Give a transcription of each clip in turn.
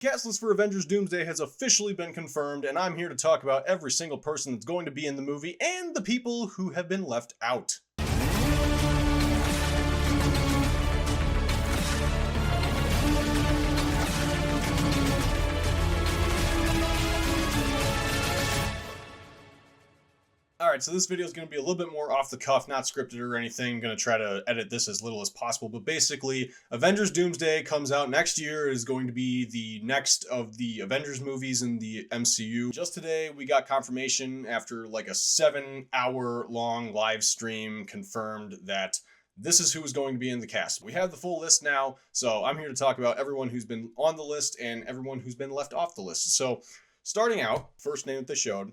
Cast list for Avengers Doomsday has officially been confirmed, and I'm here to talk about every single person that's going to be in the movie and the people who have been left out. Alright, so this video is going to be a little bit more off the cuff, not scripted or anything. I'm going to try to edit this as little as possible, but basically, Avengers Doomsday comes out next year. It is going to be the next of the Avengers movies in the MCU. Just today, we got confirmation after like a 7-hour long live stream confirmed that this is who is going to be in the cast. We have the full list now, so I'm here to talk about everyone who's been on the list and everyone who's been left off the list. So, starting out, first name that they showed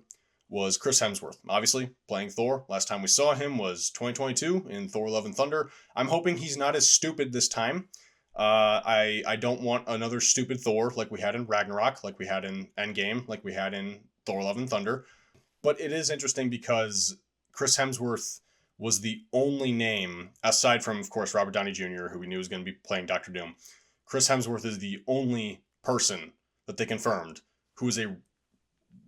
was Chris Hemsworth, obviously playing Thor. Last time we saw him was 2022 in Thor: Love and Thunder. I'm hoping he's not as stupid this time. I don't want another stupid Thor like we had in Ragnarok, like we had in Endgame, like we had in Thor: Love and Thunder. But it is interesting because Chris Hemsworth was the only name, aside from, of course, Robert Downey Jr., who we knew was going to be playing Dr. Doom. Chris Hemsworth is the only person that they confirmed who is a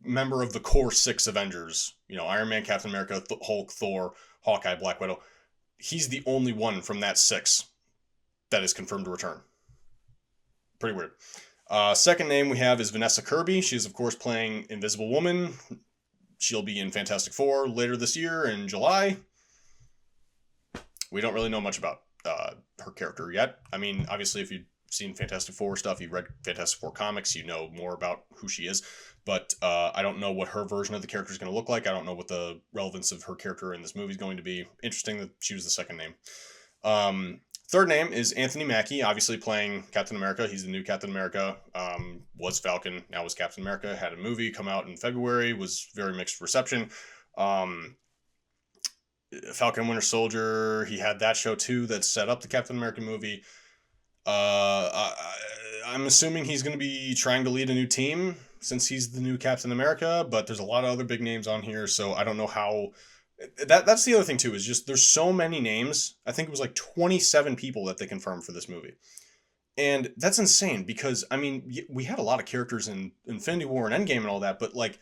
member of the core 6 Avengers, Iron Man, Captain America, Hulk, Thor, Hawkeye, Black Widow. He's the only one from that 6 that is confirmed to return. Pretty weird. Second name we have is Vanessa Kirby. She's, of course, playing Invisible Woman. She'll be in Fantastic Four later this year in July. We don't really know much about her character yet. I mean, obviously, if you've seen Fantastic Four stuff, you've read Fantastic Four comics, you know more about who she is. But I don't know what her version of the character is going to look like. I don't know what the relevance of her character in this movie is going to be. Interesting that she was the second name. Third name is Anthony Mackie, obviously playing Captain America. He's the new Captain America. Was Falcon, now was Captain America. Had a movie come out in February, was very mixed reception. Falcon Winter Soldier, he had that show too that set up the Captain America movie. I'm assuming he's going to be trying to lead a new team since he's the new Captain America, but there's a lot of other big names on here, so I don't know how. That's the other thing too, is just there's so many names. I think it was like 27 people that they confirmed for this movie. And that's insane because, I mean, we had a lot of characters in Infinity War and Endgame and all that, but like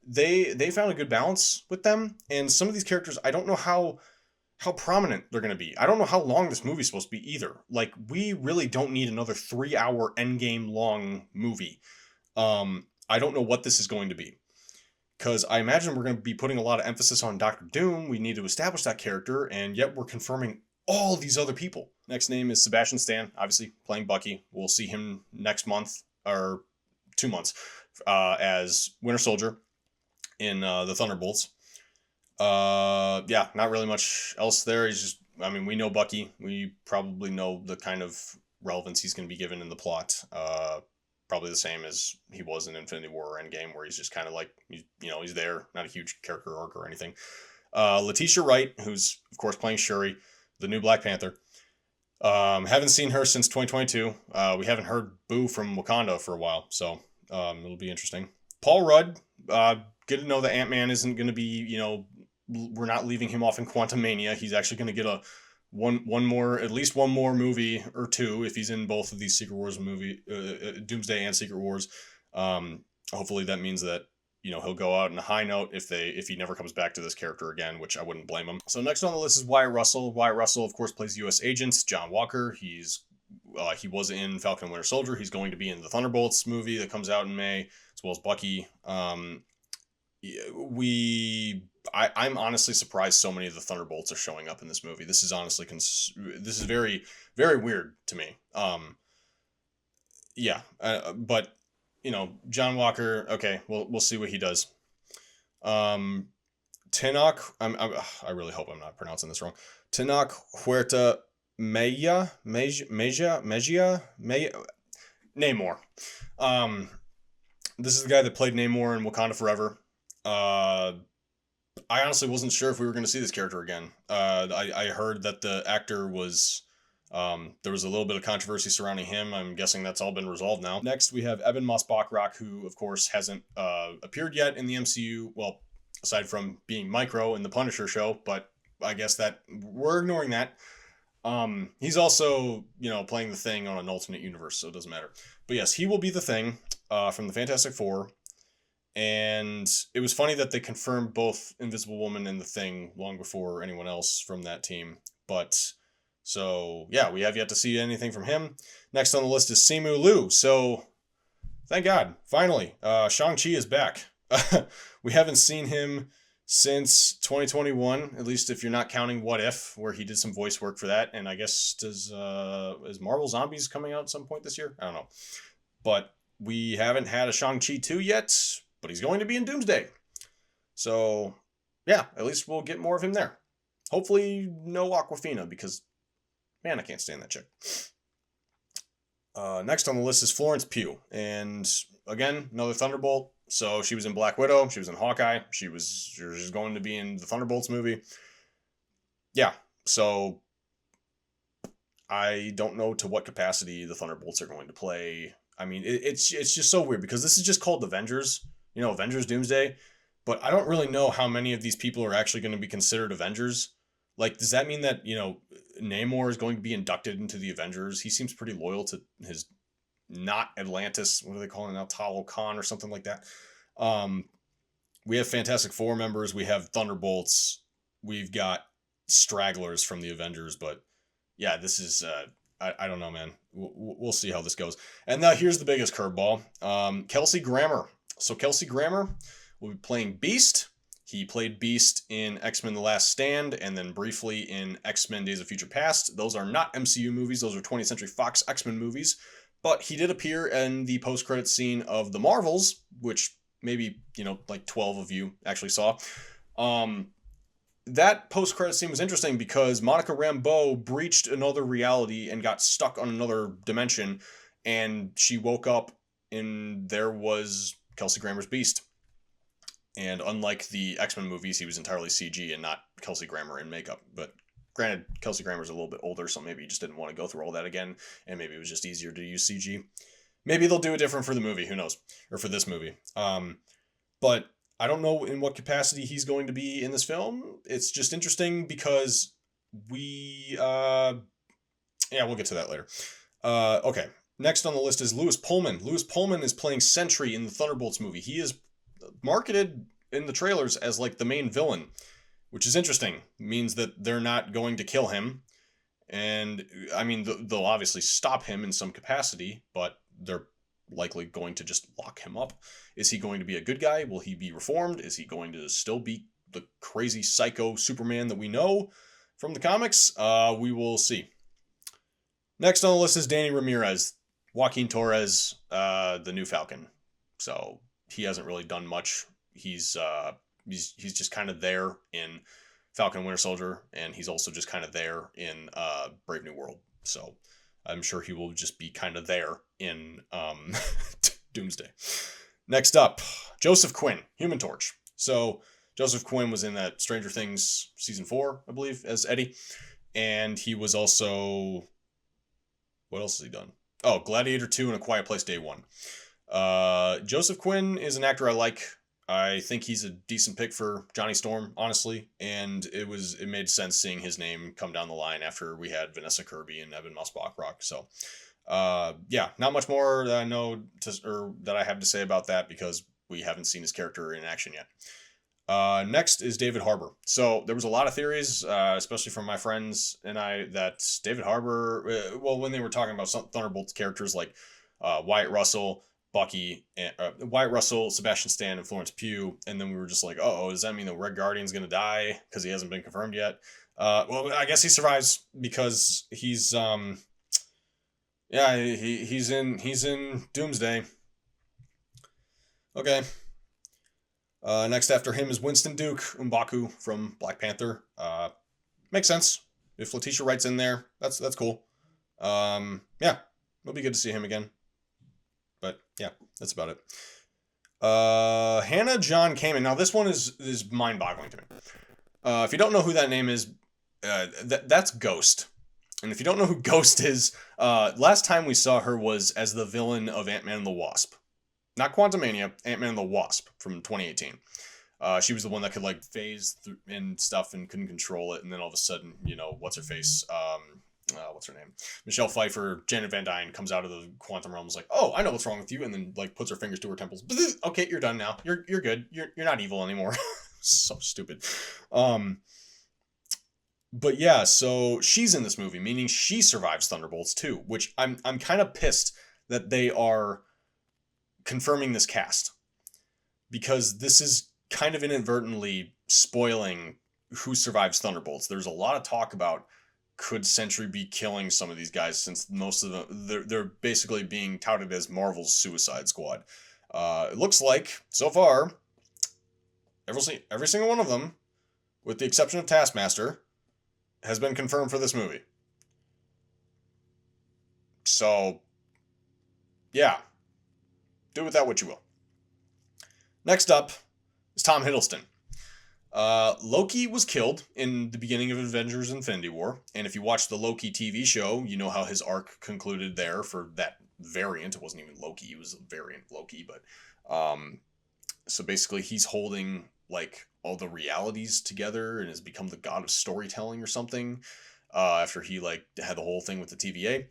they found a good balance with them, and some of these characters, I don't know how prominent they're going to be. I don't know how long this movie's supposed to be either. Like, we really don't need another 3-hour Endgame long movie. I don't know what this is going to be. Because I imagine we're going to be putting a lot of emphasis on Dr. Doom. We need to establish that character, and yet we're confirming all these other people. Next name is Sebastian Stan, obviously playing Bucky. We'll see him next month, or 2 months, as Winter Soldier in the Thunderbolts. Yeah, not really much else there. He's just, I mean, we know Bucky. We probably know the kind of relevance he's going to be given in the plot. Probably the same as he was in Infinity War or Endgame, where he's just kind of like, he's there, not a huge character arc or anything. Letitia Wright, who's, of course, playing Shuri, the new Black Panther. Haven't seen her since 2022. We haven't heard Boo from Wakanda for a while, so it'll be interesting. Paul Rudd, good to know that Ant-Man isn't going to be, we're not leaving him off in Quantumania. He's actually going to get at least one more movie or two if he's in both of these Secret Wars Doomsday and Secret Wars. Hopefully that means that he'll go out in a high note if he never comes back to this character again, which I wouldn't blame him. So next on the list is Wyatt Russell. Wyatt Russell, of course, plays U.S. Agent John Walker. He was in Falcon and Winter Soldier. He's going to be in the Thunderbolts movie that comes out in May, as well as Bucky. I'm honestly surprised so many of the Thunderbolts are showing up in this movie. This is honestly, this is very, very weird to me. But John Walker, okay, we'll see what he does. Tenoch, I really hope I'm not pronouncing this wrong. Tenoch Huerta Mejia, Namor. This is the guy that played Namor in Wakanda Forever. I honestly wasn't sure if we were going to see this character again. I heard that the actor was, there was a little bit of controversy surrounding him. I'm guessing that's all been resolved now. Next, we have Ebon Moss-Bachrach, who, of course, hasn't appeared yet in the MCU. Well, aside from being Micro in the Punisher show, but I guess that we're ignoring that. He's also, playing the Thing on an alternate universe, so it doesn't matter. But yes, he will be the Thing from the Fantastic Four. And it was funny that they confirmed both Invisible Woman and the Thing long before anyone else from that team. But so yeah, we have yet to see anything from him. Next on the list is Simu Liu. So thank God, finally, Shang-Chi is back. We haven't seen him since 2021, at least if you're not counting What If, where he did some voice work for that. And I guess is Marvel Zombies coming out at some point this year? I don't know. But we haven't had a Shang-Chi 2 yet, but he's going to be in Doomsday. So, yeah, at least we'll get more of him there. Hopefully no Awkwafina, because, man, I can't stand that chick. Next on the list is Florence Pugh. And, again, another Thunderbolt. So she was in Black Widow. She was in Hawkeye. She was going to be in the Thunderbolts movie. Yeah, so I don't know to what capacity the Thunderbolts are going to play. I mean, it's just so weird because this is just called Avengers, Avengers Doomsday. But I don't really know how many of these people are actually going to be considered Avengers. Like, does that mean that, Namor is going to be inducted into the Avengers? He seems pretty loyal to his not Atlantis. What are they calling it now? Talokan or something like that. We have Fantastic Four members. We have Thunderbolts. We've got stragglers from the Avengers. But yeah, this is, I don't know, man. We'll see how this goes. And now here's the biggest curveball. Kelsey Grammer. So Kelsey Grammer will be playing Beast. He played Beast in X-Men The Last Stand and then briefly in X-Men Days of Future Past. Those are not MCU movies. Those are 20th Century Fox X-Men movies. But he did appear in the post-credits scene of The Marvels, which maybe, like 12 of you actually saw. That post-credit scene was interesting because Monica Rambeau breached another reality and got stuck on another dimension. And she woke up and there was Kelsey Grammer's Beast. And unlike the X-Men movies, he was entirely CG and not Kelsey Grammer in makeup. But granted, Kelsey Grammer's a little bit older, so maybe he just didn't want to go through all that again, and maybe it was just easier to use CG. Maybe they'll do it different for the movie, who knows? Or for this movie. But I don't know in what capacity he's going to be in this film. It's just interesting because we'll get to that later. Okay, next on the list is Lewis Pullman. Lewis Pullman is playing Sentry in the Thunderbolts movie. He is marketed in the trailers as like the main villain, which is interesting. It means that they're not going to kill him. And I mean, they'll obviously stop him in some capacity, but they're likely going to just lock him up. Is he going to be a good guy? Will he be reformed? Is he going to still be the crazy psycho Superman that we know from the comics? We will see. Next on the list is Danny Ramirez, Joaquin Torres, the new Falcon. So he hasn't really done much. He's just kind of there in Falcon Winter Soldier, and he's also just kind of there in Brave New World. So I'm sure he will just be kind of there in Doomsday. Next up, Joseph Quinn, Human Torch. So Joseph Quinn was in that Stranger Things season 4, I believe, as Eddie, and he was also, what else has he done? Oh, Gladiator 2 and A Quiet Place Day 1. Joseph Quinn is an actor I like. I think he's a decent pick for Johnny Storm, honestly, and it made sense seeing his name come down the line after we had Vanessa Kirby and Evan Moss-Bachrach. So, not much more that I know that I have to say about that because we haven't seen his character in action yet. Next is David Harbour. So there was a lot of theories, especially from my friends and I, that David Harbour, when they were talking about some Thunderbolts characters like Wyatt Russell, Bucky, Wyatt Russell, Sebastian Stan, and Florence Pugh, and then we were just like, does that mean the Red Guardian's going to die because he hasn't been confirmed yet? Well, I guess he survives because he's he's in Doomsday. Okay. Next after him is Winston Duke, M'Baku from Black Panther. Makes sense. If Letitia Wright's in there, that's cool. It'll be good to see him again. But yeah, that's about it. Hannah John Kamen. Now this one is mind-boggling to me. If you don't know who that name is, that's Ghost. And if you don't know who Ghost is, last time we saw her was as the villain of Ant-Man and the Wasp. Not Quantumania, Ant-Man and the Wasp from 2018. She was the one that could phase through and stuff and couldn't control it. And then all of a sudden, what's her face? what's her name? Michelle Pfeiffer, Janet Van Dyne comes out of the quantum realm, is like, oh, I know what's wrong with you, and then like puts her fingers to her temples. Okay, you're done now. You're good. You're not evil anymore. So stupid. But yeah, so she's in this movie, meaning she survives Thunderbolts too, which I'm kind of pissed that they are confirming this cast, because this is kind of inadvertently spoiling who survives Thunderbolts. There's a lot of talk about could Sentry be killing some of these guys, since most of them they're basically being touted as Marvel's Suicide Squad. It looks like so far every single one of them, with the exception of Taskmaster, has been confirmed for this movie. So yeah, do with that what you will. Next up is Tom Hiddleston. Loki was killed in the beginning of Avengers Infinity War, and if you watch the Loki TV show, you know how his arc concluded there for that variant. It wasn't even Loki, it was a variant Loki, but so basically he's holding like all the realities together and has become the god of storytelling or something, after he like had the whole thing with the TVA.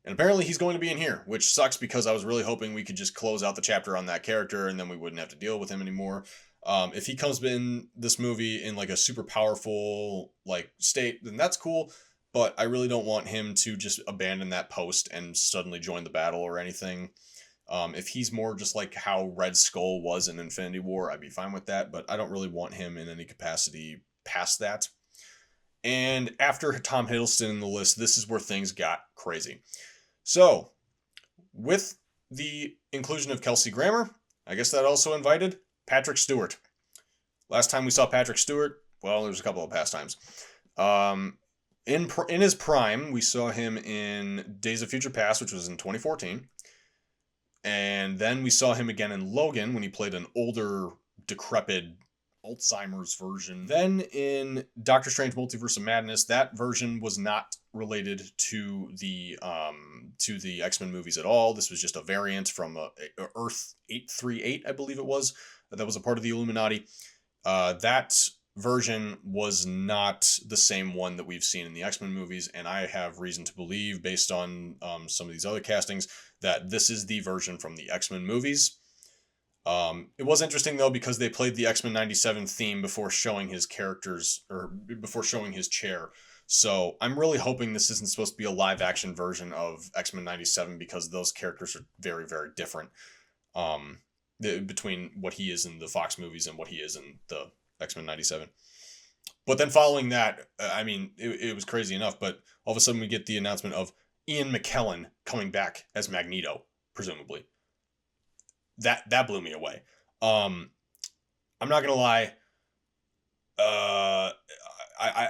And apparently he's going to be in here, which sucks because I was really hoping we could just close out the chapter on that character and then we wouldn't have to deal with him anymore. If he comes in this movie in like a super powerful like state, then that's cool. But I really don't want him to just abandon that post and suddenly join the battle or anything. If he's more just like how Red Skull was in Infinity War, I'd be fine with that. But I don't really want him in any capacity past that. And after Tom Hiddleston in the list, this is where things got crazy. So, with the inclusion of Kelsey Grammer, I guess that also invited Patrick Stewart. Last time we saw Patrick Stewart, well, there's a couple of past times. In his prime, we saw him in Days of Future Past, which was in 2014. And then we saw him again in Logan when he played an older, decrepit Alzheimer's version. Then in Doctor Strange Multiverse of Madness, that version was not related to the X-Men movies at all. This was just a variant from Earth 838, I believe it was. That was a part of the Illuminati. That version was not the same one that we've seen in the X-Men movies, and I have reason to believe, based on some of these other castings, that this is the version from the X-Men movies. It was interesting though, because they played the X-Men 97 theme before showing his characters, or before showing his chair. So I'm really hoping this isn't supposed to be a live action version of X-Men 97, because those characters are very, very different. Between what he is in the Fox movies and what he is in the X-Men 97. But then following that, I mean, it was crazy enough, but all of a sudden we get the announcement of Ian McKellen coming back as Magneto, presumably. That blew me away. I'm not gonna lie.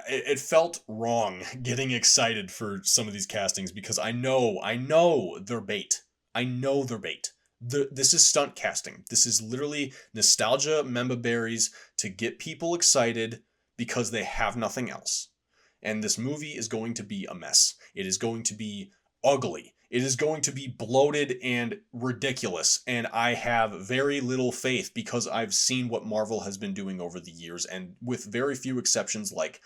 It felt wrong getting excited for some of these castings, because I know they're bait. I know they're bait. This is stunt casting. This is literally nostalgia memba berries to get people excited because they have nothing else. And this movie is going to be a mess. It is going to be ugly. It is going to be bloated and ridiculous, and I have very little faith, because I've seen what Marvel has been doing over the years, and with very few exceptions like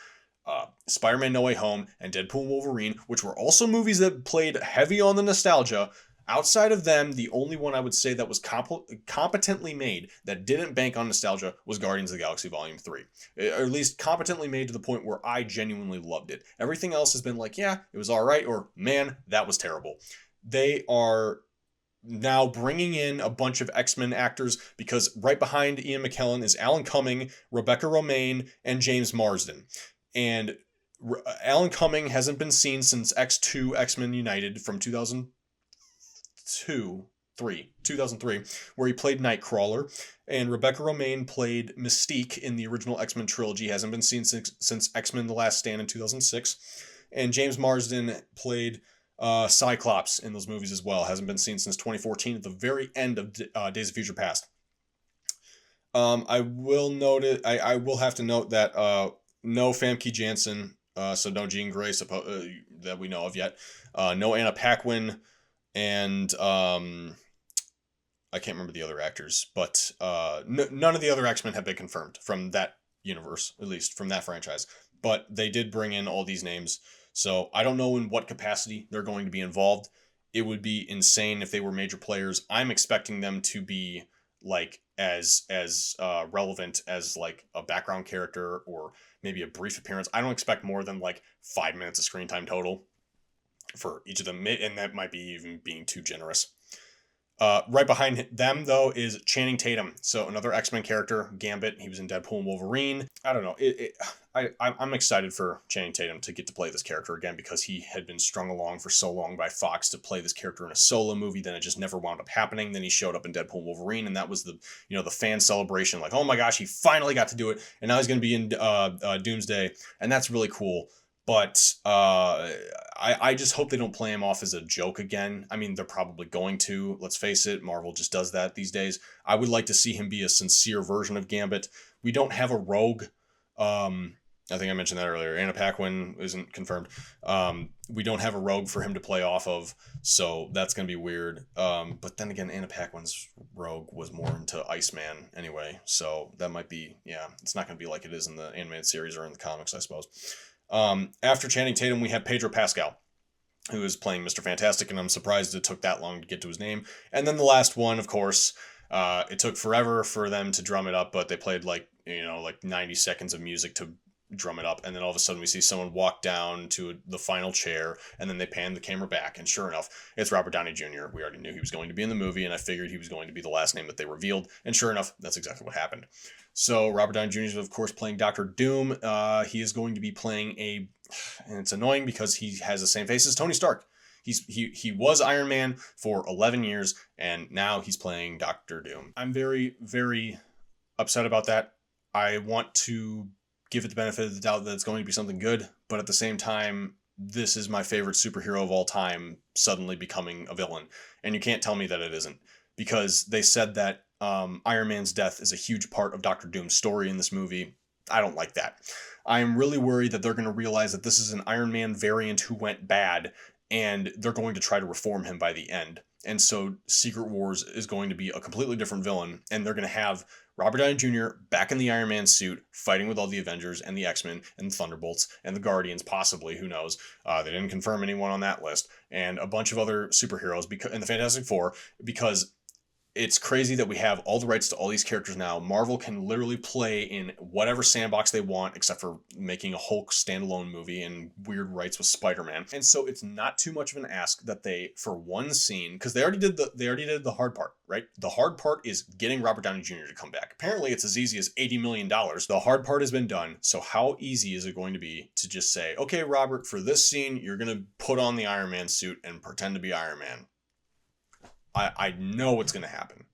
Spider-Man No Way Home and Deadpool and Wolverine, which were also movies that played heavy on the nostalgia. Outside of them, the only one I would say that was competently made that didn't bank on nostalgia was Guardians of the Galaxy Volume 3. Or at least competently made to the point where I genuinely loved it. Everything else has been like, yeah, it was alright, or man, that was terrible. They are now bringing in a bunch of X-Men actors, because right behind Ian McKellen is Alan Cumming, Rebecca Romijn, and James Marsden. And Alan Cumming hasn't been seen since X2 X-Men United from 2003, where he played Nightcrawler, and Rebecca Romijn played Mystique in the original X-Men trilogy, hasn't been seen since X-Men The Last Stand in 2006, and James Marsden played Cyclops in those movies as well, hasn't been seen since 2014 at the very end of Days of Future Past. I will have to note that no Famke Janssen, so no Jean Grey that we know of yet, no Anna Paquin, and I can't remember the other actors, but none of the other X-Men have been confirmed from that universe, at least from that franchise. But they did bring in all these names, So I don't know in what capacity they're going to be involved. It would be insane if they were major players. I'm expecting them to be like as relevant as like a background character or maybe a brief appearance. I don't expect more than like 5 minutes of screen time total for each of them, and that might be even being too generous. Right behind them, though, is Channing Tatum. So another X-Men character, Gambit. He was in Deadpool and Wolverine. I don't know. I'm excited for Channing Tatum to get to play this character again because he had been strung along for so long by Fox to play this character in a solo movie. Then it just never wound up happening. Then he showed up in Deadpool and Wolverine, and that was the fan celebration. Like, oh my gosh, he finally got to do it. And now he's going to be in Doomsday, and that's really cool. But I just hope they don't play him off as a joke again. I mean, they're probably going to. Let's face it, Marvel just does that these days. I would like to see him be a sincere version of Gambit. We don't have a rogue. I think I mentioned that earlier. Anna Paquin isn't confirmed. We don't have a rogue for him to play off of, so that's going to be weird. But then again, Anna Paquin's rogue was more into Iceman anyway, so that might be, yeah, it's not going to be like it is in the animated series or in the comics, I suppose. After Channing Tatum, we have Pedro Pascal, who is playing Mr. Fantastic, and I'm surprised it took that long to get to his name. And then the last one, of course, it took forever for them to drum it up, but they played like 90 seconds of music to drum it up, and then all of a sudden we see someone walk down to the final chair, and then they pan the camera back, and sure enough, it's Robert Downey Jr. We already knew he was going to be in the movie, and I figured he was going to be the last name that they revealed, and sure enough, that's exactly what happened. So Robert Downey Jr. is, of course, playing Dr. Doom. He is going to be playing and it's annoying because he has the same face as Tony Stark. He was Iron Man for 11 years, and now he's playing Dr. Doom. I'm very, very upset about that. I want to give it the benefit of the doubt that it's going to be something good, but at the same time, this is my favorite superhero of all time suddenly becoming a villain, and you can't tell me that it isn't, because they said that Iron Man's death is a huge part of Dr. Doom's story in this movie. I don't like that. I am really worried that they're going to realize that this is an Iron Man variant who went bad, and they're going to try to reform him by the end. And so Secret Wars is going to be a completely different villain, and they're going to have Robert Downey Jr. back in the Iron Man suit, fighting with all the Avengers and the X-Men and the Thunderbolts and the Guardians, possibly, who knows. They didn't confirm anyone on that list, and a bunch of other superheroes and the Fantastic Four, because it's crazy that we have all the rights to all these characters now. Marvel can literally play in whatever sandbox they want, except for making a Hulk standalone movie and weird rights with Spider-Man. And so it's not too much of an ask that they, for one scene, because they already did the hard part, right? The hard part is getting Robert Downey Jr. to come back. Apparently, it's as easy as $80 million. The hard part has been done. So how easy is it going to be to just say, okay, Robert, for this scene, you're going to put on the Iron Man suit and pretend to be Iron Man? I know what's going to happen.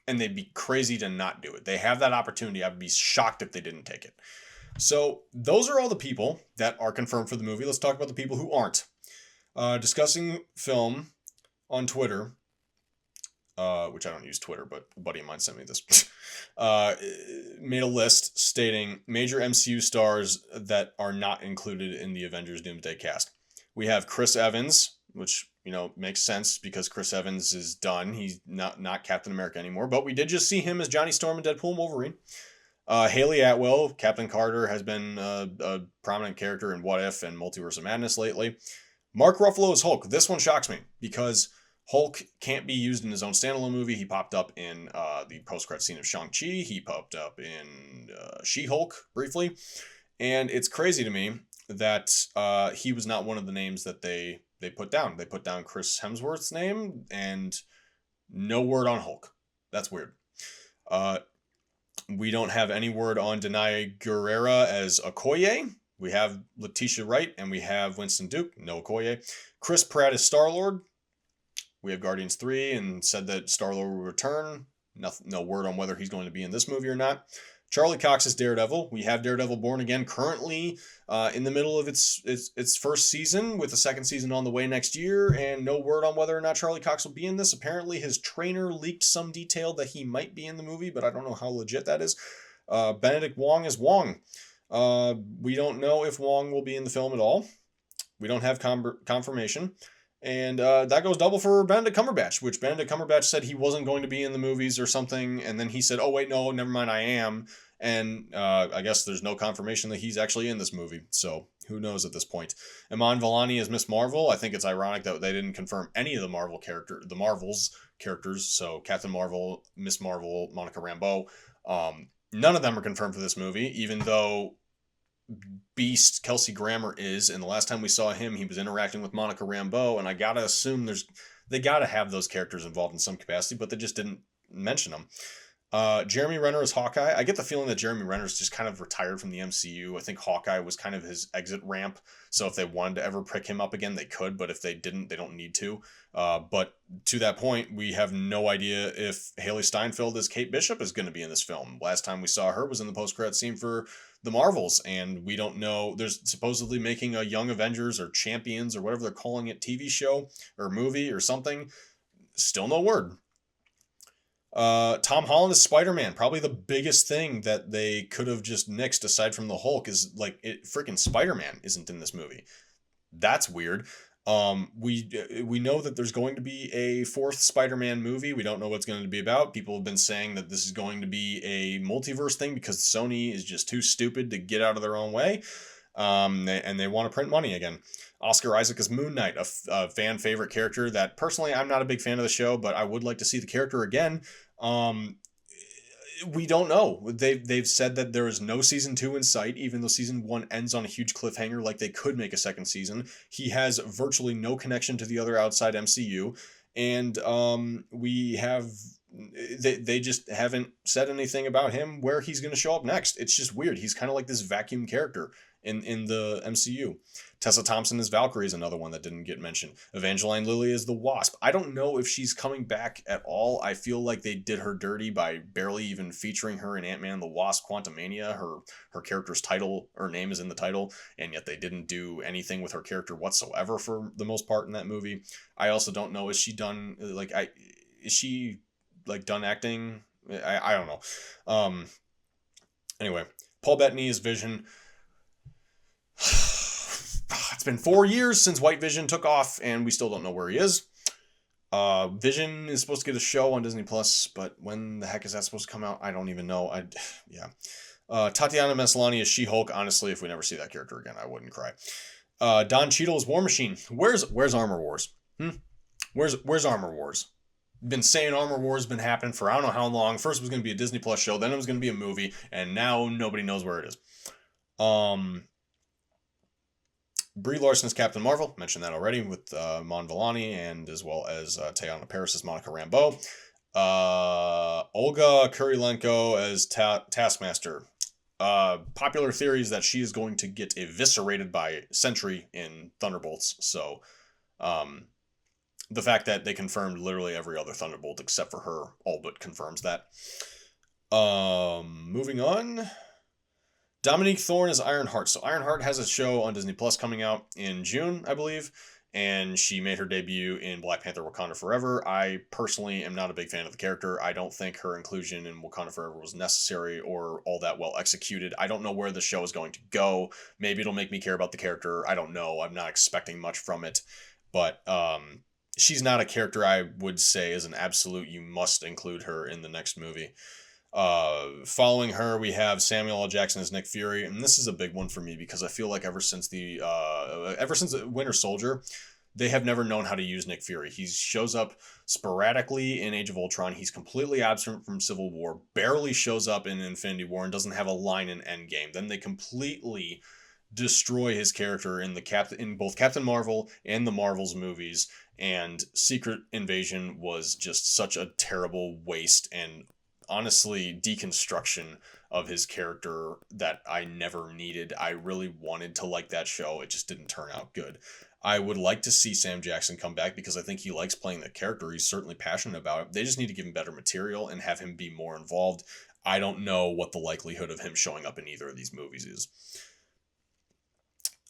And they'd be crazy to not do it. They have that opportunity. I'd be shocked if they didn't take it. So those are all the people that are confirmed for the movie. Let's talk about the people who aren't. Discussing film on Twitter, which I don't use Twitter, but a buddy of mine sent me this, made a list stating major MCU stars that are not included in the Avengers Doomsday cast. We have Chris Evans, which makes sense because Chris Evans is done. He's not Captain America anymore. But we did just see him as Johnny Storm in Deadpool and Wolverine. Haley Atwell, Captain Carter, has been a prominent character in What If and Multiverse of Madness lately. Mark Ruffalo is Hulk. This one shocks me because Hulk can't be used in his own standalone movie. He popped up in the post-credit scene of Shang-Chi. He popped up in She-Hulk briefly. And it's crazy to me that he was not one of the names that they put down. They put down Chris Hemsworth's name and no word on Hulk. That's weird. We don't have any word on Denai Guerrera as Okoye. We have Letitia Wright and we have Winston Duke. No Okoye. Chris Pratt is Star-Lord. We have Guardians 3 and said that Star-Lord will return. No word on whether he's going to be in this movie or not. Charlie Cox is Daredevil. We have Daredevil Born Again currently in the middle of its first season, with the second season on the way next year, and no word on whether or not Charlie Cox will be in this. Apparently his trainer leaked some detail that he might be in the movie, but I don't know how legit that is. Benedict Wong is Wong. We don't know if Wong will be in the film at all. We don't have confirmation. And that goes double for Benedict Cumberbatch, which Benedict Cumberbatch said he wasn't going to be in the movies or something, and then he said, "Oh wait, no, never mind, I am." And I guess there's no confirmation that he's actually in this movie, so who knows at this point. Iman Vellani as Miss Marvel. I think it's ironic that they didn't confirm any of the Marvels characters. So Captain Marvel, Miss Marvel, Monica Rambeau. None of them are confirmed for this movie, even though beast Kelsey Grammer is, and the last time we saw him, he was interacting with Monica Rambeau, and I gotta assume they gotta have those characters involved in some capacity, but they just didn't mention them. Jeremy Renner is Hawkeye. I get the feeling that Jeremy Renner's just kind of retired from the MCU. I think Hawkeye was kind of his exit ramp. So if they wanted to ever pick him up again, they could. But if they didn't, they don't need to. But to that point, we have no idea if Haley Steinfeld as Kate Bishop is going to be in this film. Last time we saw her was in the post-credit scene for the Marvels, and we don't know. There's supposedly making a Young Avengers or Champions or whatever they're calling it TV show or movie or something. Still no word. Tom Holland is Spider-Man. Probably the biggest thing that they could have just nixed aside from the Hulk is like freaking Spider-Man isn't in this movie. That's weird. We know that there's going to be a fourth Spider-Man movie. We don't know what it's going to be about. People have been saying that this is going to be a multiverse thing because Sony is just too stupid to get out of their own way. And they want to print money again. Oscar Isaac is Moon Knight, a fan favorite character that personally I'm not a big fan of the show, but I would like to see the character again. We don't know. They've said that there is no season 2 in sight, even though season 1 ends on a huge cliffhanger. Like they could make a second season. He has virtually no connection to the other outside MCU, and they just haven't said anything about him where he's going to show up next. It's just weird. He's kind of like this vacuum character in the MCU. Tessa Thompson as Valkyrie is another one that didn't get mentioned. Evangeline Lilly is the Wasp. I don't know if she's coming back at all. I feel like they did her dirty by barely even featuring her in Ant-Man and the Wasp: Quantumania. Her character's title or name is in the title, and yet they didn't do anything with her character whatsoever for the most part in that movie. I also don't know, is she done acting? I don't know. Anyway, Paul Bettany is Vision. It's been 4 years since White Vision took off, and we still don't know where he is. Vision is supposed to get a show on Disney Plus, but when the heck is that supposed to come out? I don't even know. Tatiana Maslany is She-Hulk. Honestly, if we never see that character again, I wouldn't cry. Don Cheadle is War Machine. Where's Armor Wars? Where's Armor Wars? Been saying Armor Wars been happening for I don't know how long. First it was going to be a Disney Plus show, then it was going to be a movie, and now nobody knows where it is. Brie Larson is Captain Marvel. Mentioned that already with Mon Vellani, and as well as Teyana Paris as Monica Rambeau. Olga Kurilenko as Taskmaster. Popular theories that she is going to get eviscerated by Sentry in Thunderbolts. So, the fact that they confirmed literally every other Thunderbolt except for her all but confirms that. Moving on. Dominique Thorne is Ironheart. So Ironheart has a show on Disney Plus coming out in June, I believe, and she made her debut in Black Panther: Wakanda Forever. I personally am not a big fan of the character. I don't think her inclusion in Wakanda Forever was necessary or all that well executed. I don't know where the show is going to go. Maybe it'll make me care about the character. I don't know. I'm not expecting much from it, but she's not a character I would say is an absolute you must include her in the next movie. Following her, we have Samuel L. Jackson as Nick Fury, and this is a big one for me because I feel like ever since Winter Soldier, they have never known how to use Nick Fury. He shows up sporadically in Age of Ultron. He's completely absent from Civil War, barely shows up in Infinity War, and doesn't have a line in Endgame. Then they completely destroy his character in both Captain Marvel and the Marvels movies, and Secret Invasion was just such a terrible waste and honestly deconstruction of his character that I never needed. I really wanted to like that show. It just didn't turn out good. I would like to see Sam Jackson come back because I think he likes playing the character. He's certainly passionate about it. They just need to give him better material and have him be more involved. I don't know what the likelihood of him showing up in either of these movies is.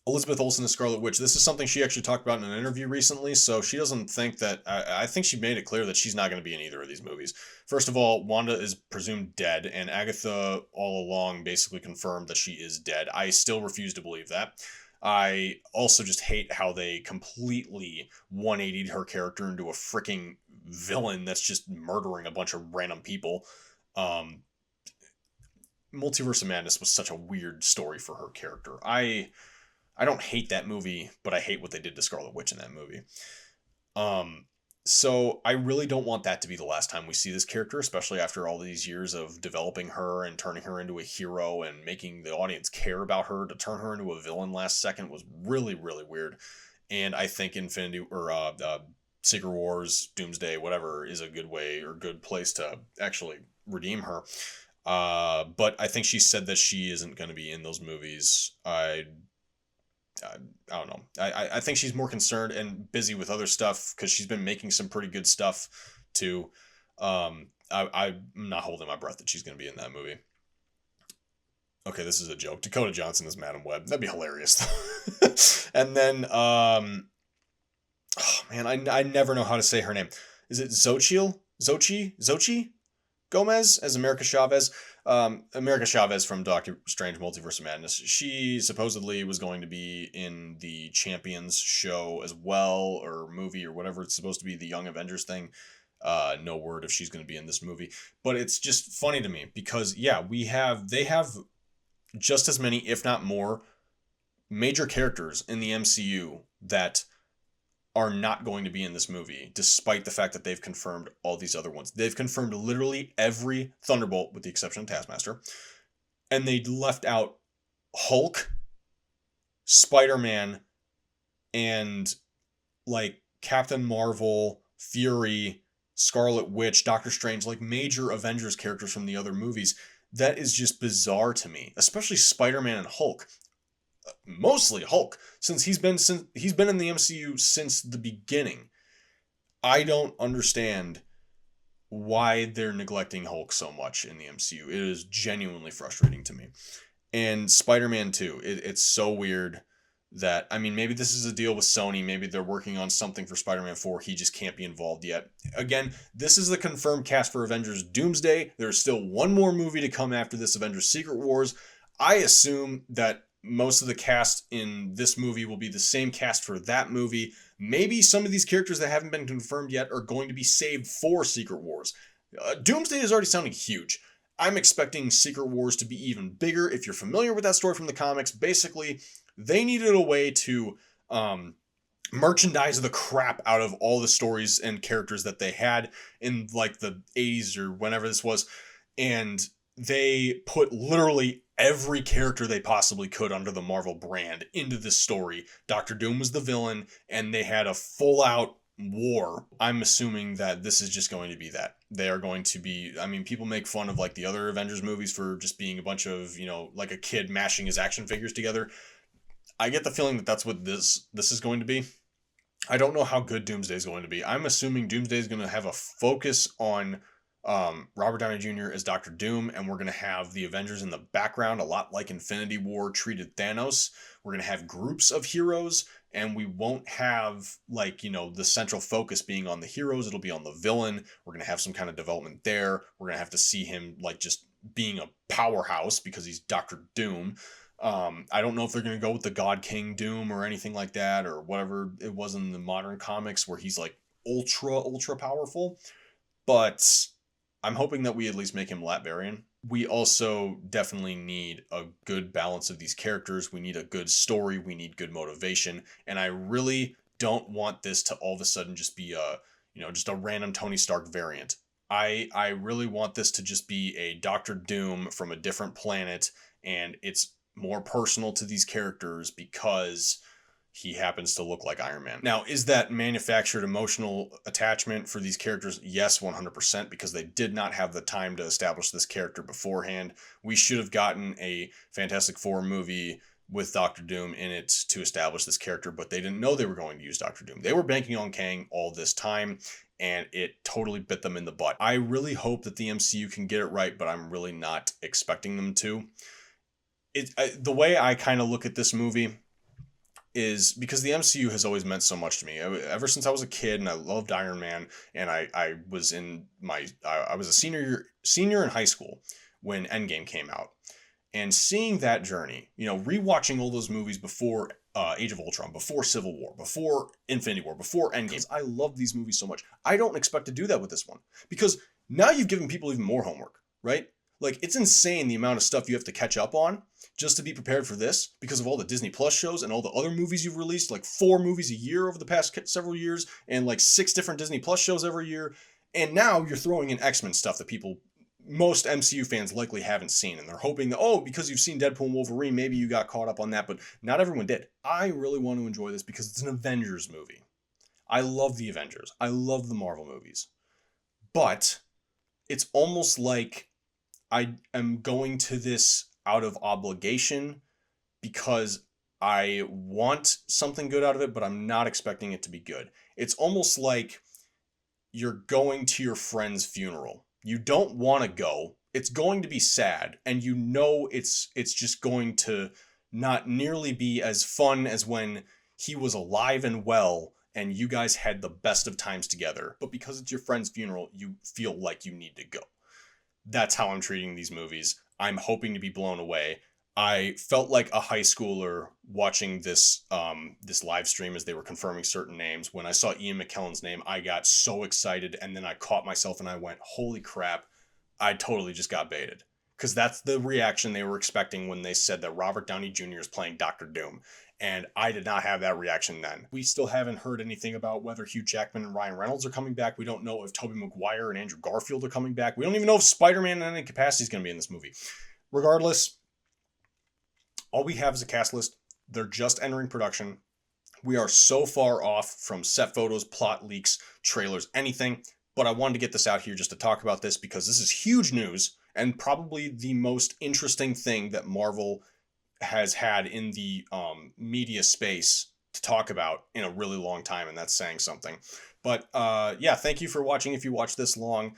Elizabeth Olsen is Scarlet Witch. This is something she actually talked about in an interview recently, so she doesn't think that... I think she made it clear that she's not going to be in either of these movies. First of all, Wanda is presumed dead, and Agatha all along basically confirmed that she is dead. I still refuse to believe that. I also just hate how they completely 180'd her character into a freaking villain that's just murdering a bunch of random people. Um, Multiverse of Madness was such a weird story for her character. I don't hate that movie, but I hate what they did to Scarlet Witch in that movie. Um, so I really don't want that to be the last time we see this character, especially after all these years of developing her and turning her into a hero and making the audience care about her. To turn her into a villain last second was really, really weird. And I think Infinity or Secret Wars, Doomsday, whatever, is a good way or good place to actually redeem her. But I think she said that she isn't going to be in those movies. I don't know. I think she's more concerned and busy with other stuff because she's been making some pretty good stuff too. I'm not holding my breath that she's going to be in that movie. Okay, this is a joke. Dakota Johnson is Madam Web. That'd be hilarious. And then, oh man, I never know how to say her name. Is it Zochi Gomez as America Chavez? America Chavez from Doctor Strange Multiverse of Madness. She supposedly was going to be in the Champions show as well, or movie, or whatever it's supposed to be, the Young Avengers thing. No word if she's going to be in this movie, but it's just funny to me because yeah, they have just as many, if not more, major characters in the MCU that are not going to be in this movie, despite the fact that they've confirmed all these other ones. They've confirmed literally every Thunderbolt with the exception of Taskmaster, and they left out Hulk, Spider-Man, and like Captain Marvel, Fury, Scarlet Witch, Doctor Strange, like major Avengers characters from the other movies. That is just bizarre to me, especially Spider-Man and Hulk. Mostly Hulk, since he's been in the MCU since the beginning. I don't understand why they're neglecting Hulk so much in the MCU. It is genuinely frustrating to me. And Spider-Man too. It's so weird that, I mean, maybe this is a deal with Sony. Maybe they're working on something for Spider-Man 4. He just can't be involved yet. Again, this is the confirmed cast for Avengers Doomsday. There's still one more movie to come after this, Avengers Secret Wars. I assume that most of the cast in this movie will be the same cast for that movie. Maybe some of these characters that haven't been confirmed yet are going to be saved for Secret Wars. Doomsday is already sounding huge. I'm expecting Secret Wars to be even bigger. If you're familiar with that story from the comics, basically, they needed a way to merchandise the crap out of all the stories and characters that they had in like the 80s or whenever this was. And they put literally every character they possibly could under the Marvel brand into this story. Doctor Doom was the villain, and they had a full-out war. I'm assuming that this is just going to be that. They are going to be, I mean, people make fun of like the other Avengers movies for just being a bunch of, like a kid mashing his action figures together. I get the feeling that that's what this is going to be. I don't know how good Doomsday is going to be. I'm assuming Doomsday is going to have a focus on Robert Downey Jr. as Doctor Doom, and we're going to have the Avengers in the background, a lot like Infinity War treated Thanos. We're going to have groups of heroes, and we won't have the central focus being on the heroes. It'll be on the villain. We're going to have some kind of development there. We're going to have to see him just being a powerhouse because he's Doctor Doom. I don't know if they're going to go with the God King Doom or anything like that, or whatever it was in the modern comics where he's like ultra powerful, but I'm hoping that we at least make him Latvian. We also definitely need a good balance of these characters. We need a good story. We need good motivation. And I really don't want this to all of a sudden just be just a random Tony Stark variant. I really want this to just be a Doctor Doom from a different planet, and it's more personal to these characters because he happens to look like Iron Man. Now, is that manufactured emotional attachment for these characters? Yes, 100%, because they did not have the time to establish this character beforehand. We should have gotten a Fantastic Four movie with Doctor Doom in it to establish this character, but they didn't know they were going to use Doctor Doom. They were banking on Kang all this time, and it totally bit them in the butt. I really hope that the MCU can get it right, but I'm really not expecting them to. The way I kind of look at this movie is because the MCU has always meant so much to me. Ever since I was a kid and I loved Iron Man, and I was a senior in high school when Endgame came out. And seeing that journey, rewatching all those movies before Age of Ultron, before Civil War, before Infinity War, before Endgame. I love these movies so much. I don't expect to do that with this one because now you've given people even more homework, right? Like, it's insane the amount of stuff you have to catch up on just to be prepared for this because of all the Disney Plus shows and all the other movies you've released, like 4 movies a year over the past several years and like 6 different Disney Plus shows every year. And now you're throwing in X-Men stuff that most MCU fans likely haven't seen, and they're hoping that, because you've seen Deadpool and Wolverine, maybe you got caught up on that, but not everyone did. I really want to enjoy this because it's an Avengers movie. I love the Avengers. I love the Marvel movies. But it's almost like I am going to this out of obligation because I want something good out of it, but I'm not expecting it to be good. It's almost like you're going to your friend's funeral. You don't want to go. It's going to be sad, and it's just going to not nearly be as fun as when he was alive and well and you guys had the best of times together. But because it's your friend's funeral, you feel like you need to go. That's how I'm treating these movies. I'm hoping to be blown away. I felt like a high schooler watching this live stream as they were confirming certain names. When I saw Ian McKellen's name, I got so excited, and then I caught myself and I went, holy crap, I totally just got baited. Because that's the reaction they were expecting when they said that Robert Downey Jr. is playing Dr. Doom. And I did not have that reaction then. We still haven't heard anything about whether Hugh Jackman and Ryan Reynolds are coming back. We don't know if Tobey Maguire and Andrew Garfield are coming back. We don't even know if Spider-Man in any capacity is going to be in this movie. Regardless, all we have is a cast list. They're just entering production. We are so far off from set photos, plot leaks, trailers, anything. But I wanted to get this out here just to talk about this because this is huge news and probably the most interesting thing that Marvel has had in the media space to talk about in a really long time, and that's saying something. But thank you for watching. If you watched this long,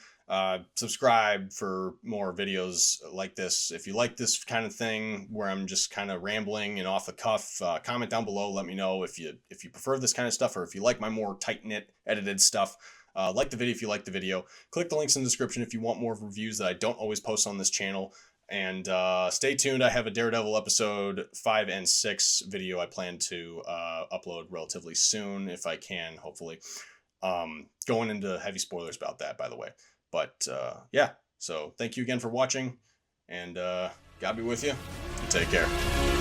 subscribe for more videos like this. If you like this kind of thing where I'm just kind of rambling and off the cuff, comment down below. Let me know if you prefer this kind of stuff or if you like my more tight-knit edited stuff. Like the video if you like the video. Click the links in the description if you want more reviews that I don't always post on this channel. And stay tuned. I have a Daredevil episode 5 and 6 video I plan to upload relatively soon if I can, hopefully. Going into heavy spoilers about that, by the way. But so thank you again for watching, and God be with you. Take care.